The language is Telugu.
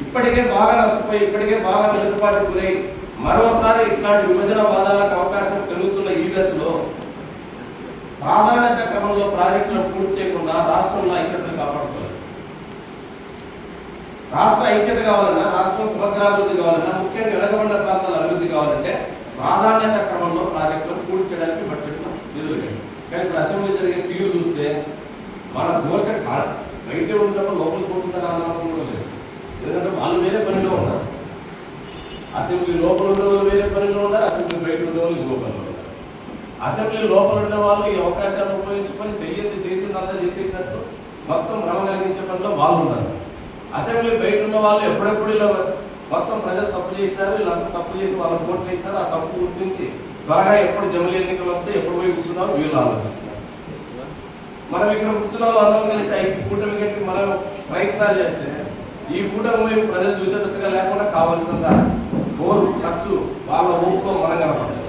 ఇప్పటికే బాగా నష్టపోయి ఇప్పటికే బాగా వెనుకబాటు గురై మరోసారి ఇట్లాంటి విభజన వాదాలకు అవకాశం పెరుగుతున్న ఈ దశలో ప్రాధాన్యత క్రమంలో ప్రాజెక్టులను పూర్తి చేయకుండా రాష్ట్రంలో ఐక్యతను కాపాడుకోవాలి. రాష్ట్ర ఐక్యత కావాలన్నా, రాష్ట్రం సమగ్రాభివృద్ధి కావాలన్నా, ముఖ్యంగా వెనుకబడిన ప్రాంతాల అభివృద్ధి కావాలంటే ప్రాధాన్యత క్రమంలో ప్రాజెక్టులను పూర్తి చేయడానికి బడ్జెట్లో నిధులు లేదు. కానీ ఇప్పుడు అసెంబ్లీ జరిగే తీరు చూస్తే మన ఘోష బయట ఉంటుందో లోపలికి పోతుందని అన్నమాట కూడా లేదు. ఎందుకంటే వాళ్ళు వేరే పనిలో ఉన్నారు. అసెంబ్లీ లోపల ఉండే వాళ్ళు వేరే పనిలో ఉన్నారు, అసెంబ్లీ బయట ఉండే వాళ్ళు ఇంకో పనిలో ఉన్నారు. అసెంబ్లీ లోపల ఉండే వాళ్ళు ఈ అవకాశాన్ని ఉపయోగించుకొని చేసిందంతా చేసేసినట్టు మొత్తం భ్రమ కలిగించే పనిలో వాళ్ళు ఉన్నారు. అసెంబ్లీ బయట ఉన్న వాళ్ళు ఎప్పుడెప్పుడు ఇలా మొత్తం ప్రజలు తప్పు చేసినారు, వీళ్ళంతా తప్పు చేసి వాళ్ళకి ఓట్లు వేసినారు, ఆ తప్పు గుర్తించి త్వరగా ఎప్పుడు జమిలీ ఎన్నికలు వస్తే ఎప్పుడు పోయి కూర్చున్నారు వీళ్ళు ఆలోచిస్తున్నారు. మనం ఇక్కడ కూర్చున్న వాళ్ళు అందరం కలిసి ఐక్య కూటమి కట్టి మనం ప్రయత్నాలు చేస్తే ఈ కూటమి వైపు ప్రజలు చూసేటట్టుగా లేకుండా కావాల్సిన ఖర్చు వాళ్ళ ఊపులో మనం కనపడలేదు.